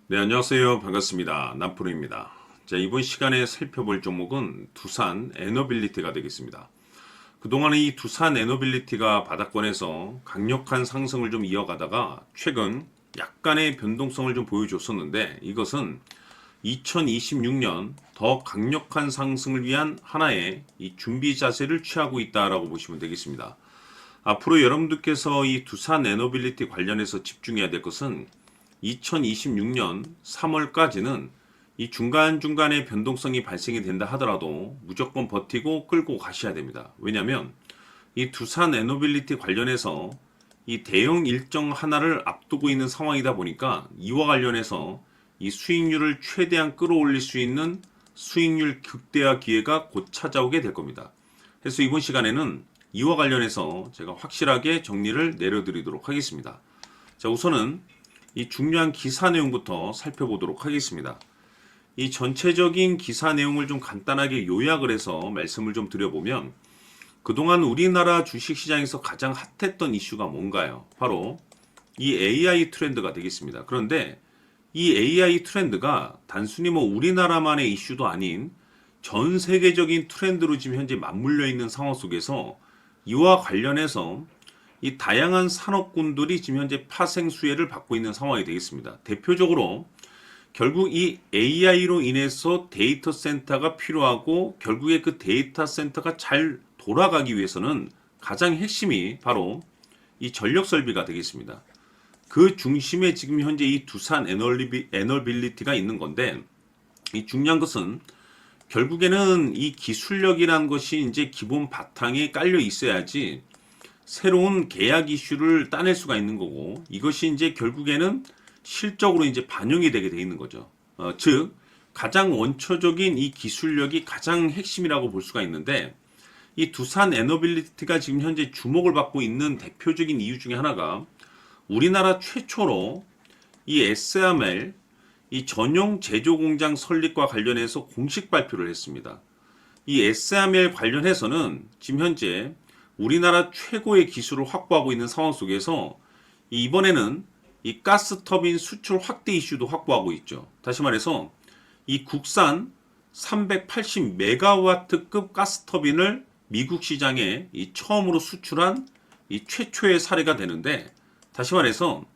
네, 안녕하세요. 반갑습니다. 남프로입니다. 자, 이번 시간에 살펴볼 종목은 두산 에너빌리티가 되겠습니다. 그동안 이 두산 에너빌리티가 바닥권에서 강력한 상승을 좀 이어가다가 최근 약간의 변동성을 좀 보여줬었는데 이것은 2026년 더 강력한 상승을 위한 하나의 이 준비 자세를 취하고 있다라고 보시면 되겠습니다. 앞으로 여러분들께서 이 두산 에너빌리티 관련해서 집중해야 될 것은 2026년 3월까지는 이 중간중간에 변동성이 발생이 된다 하더라도 무조건 버티고 끌고 가셔야 됩니다. 왜냐하면 이 두산 에너빌리티 관련해서 이 대형 일정 하나를 앞두고 있는 상황이다 보니까 이와 관련해서 이 수익률을 최대한 끌어올릴 수 있는 수익률 극대화 기회가 곧 찾아오게 될 겁니다. 그래서 이번 시간에는 이와 관련해서 제가 확실하게 정리를 내려드리도록 하겠습니다. 자, 우선은 이 중요한 기사 내용부터 살펴보도록 하겠습니다. 이 전체적인 기사 내용을 좀 간단하게 요약을 해서 말씀을 좀 드려보면 그동안 우리나라 주식시장에서 가장 핫했던 이슈가 뭔가요? 바로 이 AI 트렌드가 되겠습니다. 그런데 이 AI 트렌드가 단순히 뭐 우리나라만의 이슈도 아닌 전 세계적인 트렌드로 지금 현재 맞물려 있는 상황 속에서 이와 관련해서 이 다양한 산업군들이 지금 현재 파생 수혜를 받고 있는 상황이 되겠습니다. 대표적으로 결국 이 AI로 인해서 데이터 센터가 필요하고 결국에 그 데이터 센터가 잘 돌아가기 위해서는 가장 핵심이 바로 이 전력 설비가 되겠습니다. 그 중심에 지금 현재 이 두산 에너빌리티가 있는 건데 이 중요한 것은 결국에는 이 기술력이라는 것이 이제 기본 바탕에 깔려 있어야지 새로운 계약 이슈를 따낼 수가 있는 거고 이것이 이제 결국에는 실적으로 이제 반영이 되게 돼 있는 거죠. 즉 가장 원초적인 이 기술력이 가장 핵심이라고 볼 수가 있는데 이 두산 에너빌리티가 지금 현재 주목을 받고 있는 대표적인 이유 중에 하나가 우리나라 최초로 이 SML 이 전용 제조 공장 설립과 관련해서 공식 발표를 했습니다. 이 SML 관련해서는 지금 현재 우리나라 최고의 기술을 확보하고 있는 상황 속에서 이번에는 이 가스터빈 수출 확대 이슈도 확보하고 있죠. 다시 말해서 이 국산 380메가와트급 가스터빈을 미국 시장에 이 처음으로 수출한 이 최초의 사례가 되는데 다시 말해서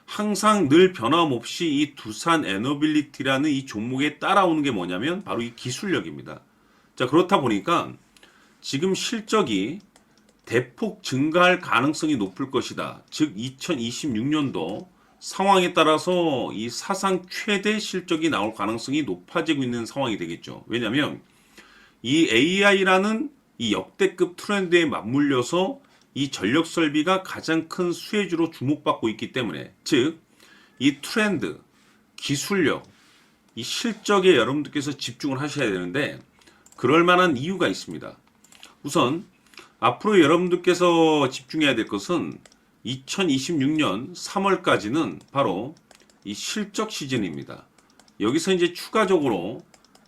항상 늘 변함없이 이 두산 에너빌리티라는 이 종목에 따라오는 게 뭐냐면 바로 이 기술력입니다. 자, 그렇다 보니까 지금 실적이 대폭 증가할 가능성이 높을 것이다. 즉 2026년도 상황에 따라서 이 사상 최대 실적이 나올 가능성이 높아지고 있는 상황이 되겠죠. 왜냐하면 이 AI라는 이 역대급 트렌드에 맞물려서 이 전력 설비가 가장 큰 수혜주로 주목받고 있기 때문에 즉 이 트렌드, 기술력, 이 실적에 여러분들께서 집중을 하셔야 되는데 그럴 만한 이유가 있습니다. 우선 앞으로 여러분들께서 집중해야 될 것은 2026년 3월까지는 바로 이 실적 시즌입니다. 여기서 이제 추가적으로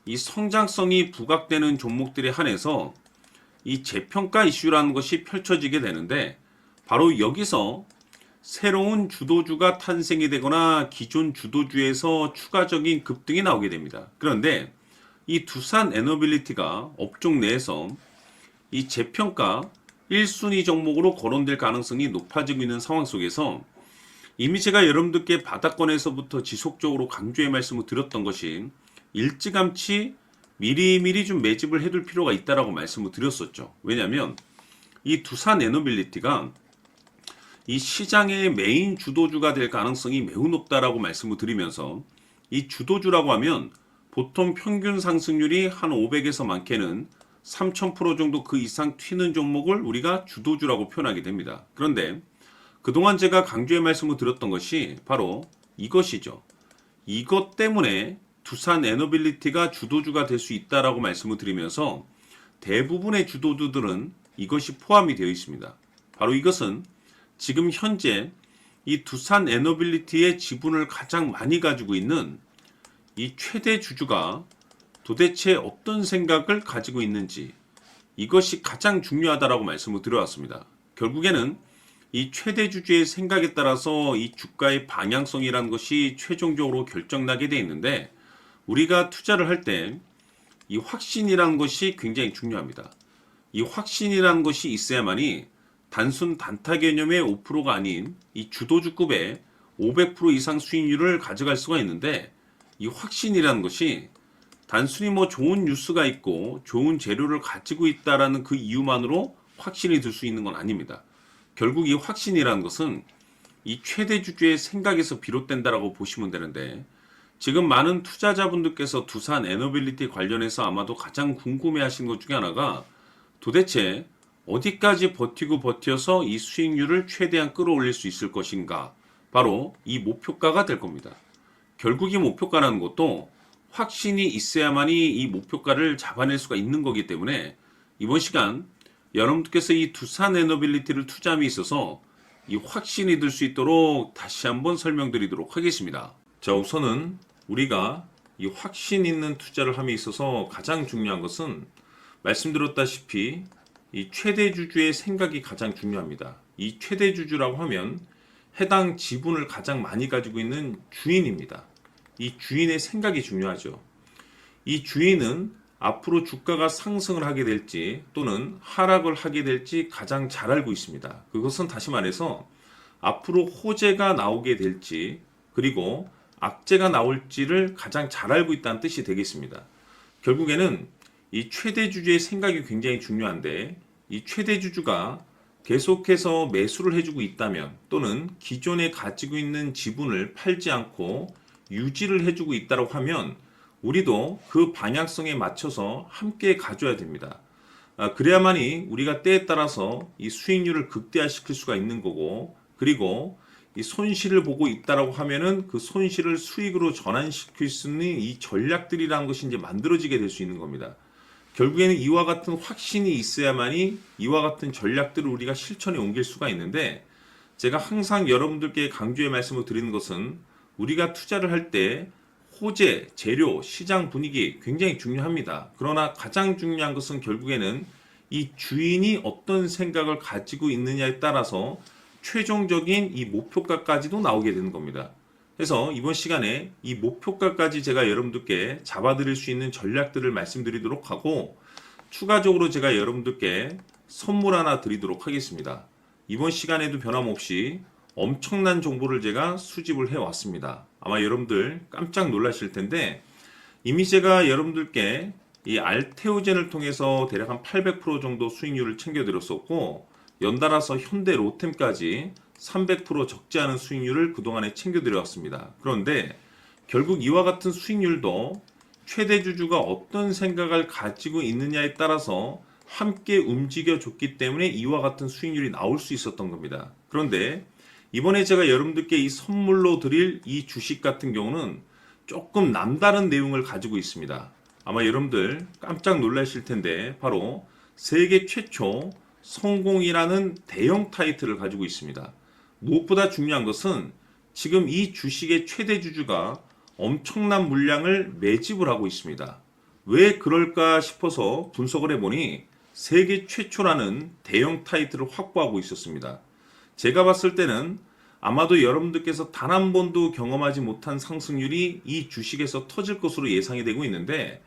이 성장성이 부각되는 종목들에 한해서 이 재평가 이슈라는 것이 펼쳐지게 되는데 바로 여기서 새로운 주도주가 탄생이 되거나 기존 주도주에서 추가적인 급등이 나오게 됩니다. 그런데 이 두산 에너빌리티가 업종 내에서 이 재평가 1순위 종목으로 거론될 가능성이 높아지고 있는 상황 속에서 이미 제가 여러분들께 바닥권에서부터 지속적으로 강조의 말씀을 드렸던 것이 일찌감치 미리미리 좀 매집을 해둘 필요가 있다라고 말씀을 드렸었죠. 왜냐하면 이 두산 에너빌리티가 이 시장의 메인 주도주가 될 가능성이 매우 높다라고 말씀을 드리면서 이 주도주라고 하면 보통 평균 상승률이 한 500에서 많게는 3000% 정도 그 이상 튀는 종목을 우리가 주도주라고 표현하게 됩니다. 그런데 그동안 제가 강조의 말씀을 드렸던 것이 바로 이것이죠. 이것 때문에 두산 에너빌리티가 주도주가 될 수 있다라고 말씀을 드리면서 대부분의 주도주들은 이것이 포함이 되어 있습니다. 바로 이것은 지금 현재 이 두산 에너빌리티의 지분을 가장 많이 가지고 있는 이 최대 주주가 도대체 어떤 생각을 가지고 있는지 이것이 가장 중요하다라고 말씀을 드려왔습니다. 결국에는 이 최대 주주의 생각에 따라서 이 주가의 방향성이라는 것이 최종적으로 결정나게 돼 있는데, 우리가 투자를 할 때 이 확신이라는 것이 굉장히 중요합니다. 이 확신이라는 것이 있어야만이 단순 단타 개념의 5%가 아닌 이 주도주급의 500% 이상 수익률을 가져갈 수가 있는데, 이 확신이라는 것이 단순히 뭐 좋은 뉴스가 있고 좋은 재료를 가지고 있다라는 그 이유만으로 확신이 들 수 있는 건 아닙니다. 결국 이 확신이라는 것은 이 최대 주주의 생각에서 비롯된다라고 보시면 되는데, 지금 많은 투자자분들께서 두산 에너빌리티 관련해서 아마도 가장 궁금해 하시는 것 중에 하나가, 도대체 어디까지 버티고 버텨서 이 수익률을 최대한 끌어올릴 수 있을 것인가, 바로 이 목표가가 될 겁니다. 결국 이 목표가라는 것도 확신이 있어야만이 이 목표가를 잡아낼 수가 있는 거기 때문에, 이번 시간 여러분들께서 이 두산 에너빌리티를 투자함에 있어서 이 확신이 들 수 있도록 다시 한번 설명드리도록 하겠습니다. 자, 우선은 우리가 이 확신 있는 투자를 함에 있어서 가장 중요한 것은, 말씀드렸다시피 이 최대 주주의 생각이 가장 중요합니다. 이 최대 주주라고 하면 해당 지분을 가장 많이 가지고 있는 주인입니다. 이 주인의 생각이 중요하죠. 이 주인은 앞으로 주가가 상승을 하게 될지 또는 하락을 하게 될지 가장 잘 알고 있습니다. 그것은 다시 말해서 앞으로 호재가 나오게 될지 그리고 악재가 나올지를 가장 잘 알고 있다는 뜻이 되겠습니다. 결국에는 이 최대 주주의 생각이 굉장히 중요한데, 이 최대 주주가 계속해서 매수를 해주고 있다면 또는 기존에 가지고 있는 지분을 팔지 않고 유지를 해주고 있다고 하면 우리도 그 방향성에 맞춰서 함께 가져야 됩니다. 그래야만이 우리가 때에 따라서 이 수익률을 극대화시킬 수가 있는 거고, 그리고 이 손실을 보고 있다라고 하면은 그 손실을 수익으로 전환시킬 수 있는 이 전략들이라는 것이 이제 만들어지게 될 수 있는 겁니다. 결국에는 이와 같은 확신이 있어야만이 이와 같은 전략들을 우리가 실천에 옮길 수가 있는데, 제가 항상 여러분들께 강조의 말씀을 드리는 것은, 우리가 투자를 할 때 호재, 재료, 시장 분위기 굉장히 중요합니다. 그러나 가장 중요한 것은 결국에는 이 주인이 어떤 생각을 가지고 있느냐에 따라서 최종적인 이 목표가까지도 나오게 되는 겁니다. 그래서 이번 시간에 이 목표가까지 제가 여러분들께 잡아드릴 수 있는 전략들을 말씀드리도록 하고, 추가적으로 제가 여러분들께 선물 하나 드리도록 하겠습니다. 이번 시간에도 변함없이 엄청난 정보를 제가 수집을 해왔습니다. 아마 여러분들 깜짝 놀라실 텐데, 이미 제가 여러분들께 이 알테오젠을 통해서 대략 한 800% 정도 수익률을 챙겨드렸었고, 연달아서 현대 로템까지 300% 적지 않은 수익률을 그동안에 챙겨드려왔습니다. 그런데 결국 이와 같은 수익률도 최대 주주가 어떤 생각을 가지고 있느냐에 따라서 함께 움직여줬기 때문에 이와 같은 수익률이 나올 수 있었던 겁니다. 그런데 이번에 제가 여러분들께 이 선물로 드릴 이 주식 같은 경우는 조금 남다른 내용을 가지고 있습니다. 아마 여러분들 깜짝 놀라실 텐데, 바로 세계 최초 성공이라는 대형 타이틀을 가지고 있습니다. 무엇보다 중요한 것은 지금 이 주식의 최대 주주가 엄청난 물량을 매집을 하고 있습니다. 왜 그럴까 싶어서 분석을 해보니 세계 최초라는 대형 타이틀을 확보하고 있었습니다. 제가 봤을 때는 아마도 여러분들께서 단 한 번도 경험하지 못한 상승률이 이 주식에서 터질 것으로 예상이 되고 있는데,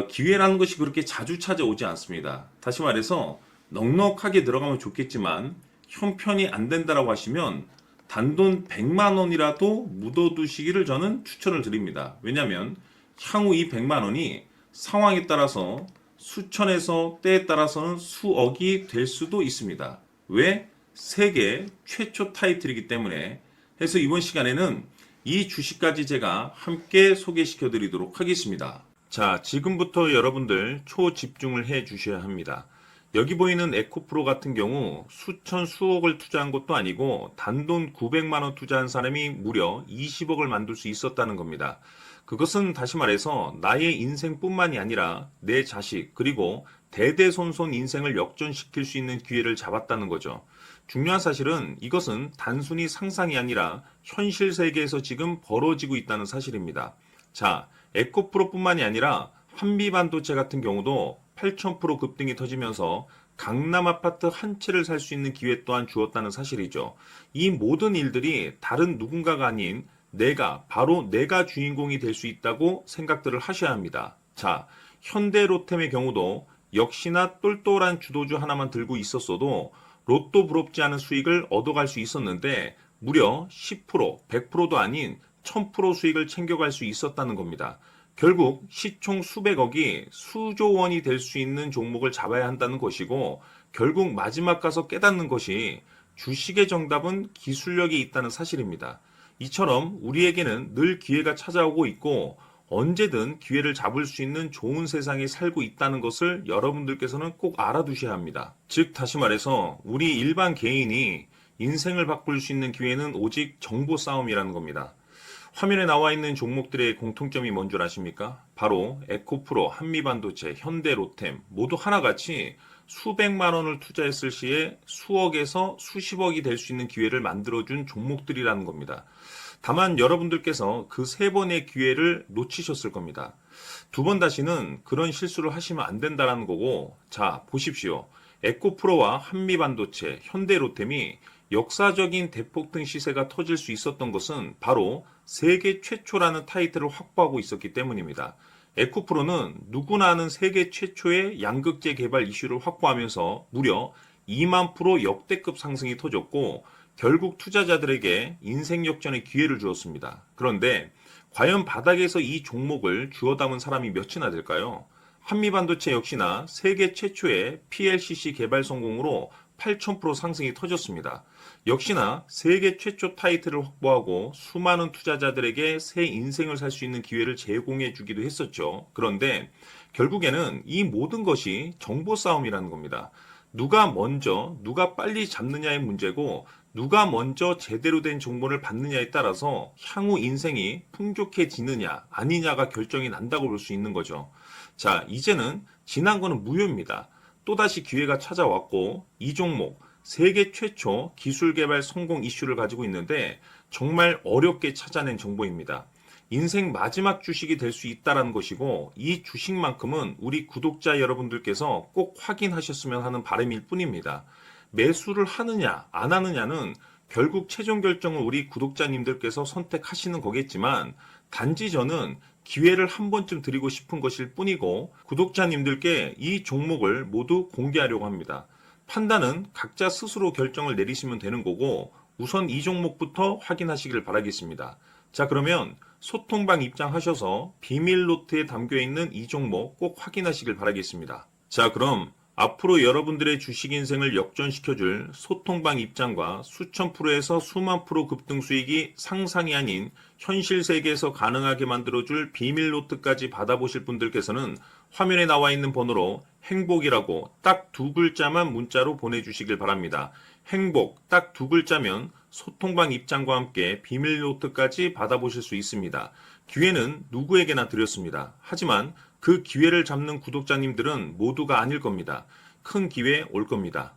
기회라는 것이 그렇게 자주 찾아오지 않습니다. 다시 말해서 넉넉하게 들어가면 좋겠지만 형편이 안 된다라고 하시면 단돈 100만 원이라도 묻어두시기를 저는 추천을 드립니다. 왜냐하면 향후 이 100만 원이 상황에 따라서 수천에서 때에 따라서는 수억이 될 수도 있습니다. 왜? 세계 최초 타이틀이기 때문에. 해서 이번 시간에는 이 주식까지 제가 함께 소개시켜 드리도록 하겠습니다. 자, 지금부터 여러분들 초집중을 해 주셔야 합니다. 여기 보이는 에코프로 같은 경우 수천 수억을 투자한 것도 아니고 단돈 900만 원 투자한 사람이 무려 20억을 만들 수 있었다는 겁니다. 그것은 다시 말해서 나의 인생뿐만이 아니라 내 자식 그리고 대대손손 인생을 역전시킬 수 있는 기회를 잡았다는 거죠. 중요한 사실은 이것은 단순히 상상이 아니라 현실 세계에서 지금 벌어지고 있다는 사실입니다. 자, 에코프로뿐만이 아니라 한미반도체 같은 경우도 8000% 급등이 터지면서 강남 아파트 한 채를 살 수 있는 기회 또한 주었다는 사실이죠. 이 모든 일들이 다른 누군가가 아닌 바로 내가 주인공이 될 수 있다고 생각들을 하셔야 합니다. 자, 현대로템의 경우도 역시나 똘똘한 주도주 하나만 들고 있었어도 로또 부럽지 않은 수익을 얻어갈 수 있었는데 무려 10%, 100%도 아닌 1000% 수익을 챙겨갈 수 있었다는 겁니다. 결국 시총 수백억이 수조 원이 될 수 있는 종목을 잡아야 한다는 것이고 결국 마지막 가서 깨닫는 것이 주식의 정답은 기술력이 있다는 사실입니다. 이처럼 우리에게는 늘 기회가 찾아오고 있고 언제든 기회를 잡을 수 있는 좋은 세상에 살고 있다는 것을 여러분들께서는 꼭 알아두셔야 합니다. 즉 다시 말해서 우리 일반 개인이 인생을 바꿀 수 있는 기회는 오직 정보 싸움이라는 겁니다. 화면에 나와 있는 종목들의 공통점이 뭔 줄 아십니까? 바로 에코프로, 한미반도체, 현대로템 모두 하나같이 수백만 원을 투자했을 시에 수억에서 수십억이 될 수 있는 기회를 만들어준 종목들이라는 겁니다. 다만 여러분들께서 그 세 번의 기회를 놓치셨을 겁니다. 두 번 다시는 그런 실수를 하시면 안 된다는 거고, 자, 보십시오. 에코프로와 한미반도체, 현대로템이 역사적인 대폭등 시세가 터질 수 있었던 것은 바로 세계 최초라는 타이틀을 확보하고 있었기 때문입니다. 에코프로는 누구나 아는 세계 최초의 양극재 개발 이슈를 확보하면서 무려 2만 프로 역대급 상승이 터졌고 결국 투자자들에게 인생 역전의 기회를 주었습니다. 그런데 과연 바닥에서 이 종목을 주워 담은 사람이 몇이나 될까요? 한미반도체 역시나 세계 최초의 PLCC 개발 성공으로 8,000% 상승이 터졌습니다. 역시나 세계 최초 타이틀을 확보하고 수많은 투자자들에게 새 인생을 살 수 있는 기회를 제공해 주기도 했었죠. 그런데 결국에는 이 모든 것이 정보 싸움이라는 겁니다. 누가 빨리 잡느냐의 문제고 누가 먼저 제대로 된 정보를 받느냐에 따라서 향후 인생이 풍족해지느냐 아니냐가 결정이 난다고 볼 수 있는 거죠. 자, 이제는 지난 거는 무효입니다. 또다시 기회가 찾아왔고 이 종목 세계 최초 기술 개발 성공 이슈를 가지고 있는데 정말 어렵게 찾아낸 정보입니다. 인생 마지막 주식이 될 수 있다는 것이고 이 주식만큼은 우리 구독자 여러분들께서 꼭 확인하셨으면 하는 바람일 뿐입니다. 매수를 하느냐 안 하느냐는 결국 최종 결정을 우리 구독자님들께서 선택하시는 거겠지만 단지 저는 기회를 한 번쯤 드리고 싶은 것일 뿐이고 구독자님들께 이 종목을 모두 공개하려고 합니다. 판단은 각자 스스로 결정을 내리시면 되는 거고 우선 이 종목부터 확인하시길 바라겠습니다. 자, 그러면 소통방 입장하셔서 비밀 노트에 담겨 있는 이 종목 꼭 확인하시길 바라겠습니다. 자, 그럼 앞으로 여러분들의 주식 인생을 역전시켜줄 소통방 입장과 수천 프로에서 수만 프로 급등 수익이 상상이 아닌 현실 세계에서 가능하게 만들어줄 비밀 노트까지 받아보실 분들께서는 화면에 나와 있는 번호로 행복이라고 딱 두 글자만 문자로 보내주시길 바랍니다. 행복 딱 두 글자면 소통방 입장과 함께 비밀 노트까지 받아보실 수 있습니다. 기회는 누구에게나 드렸습니다. 하지만 그 기회를 잡는 구독자님들은 모두가 아닐 겁니다. 큰 기회 올 겁니다.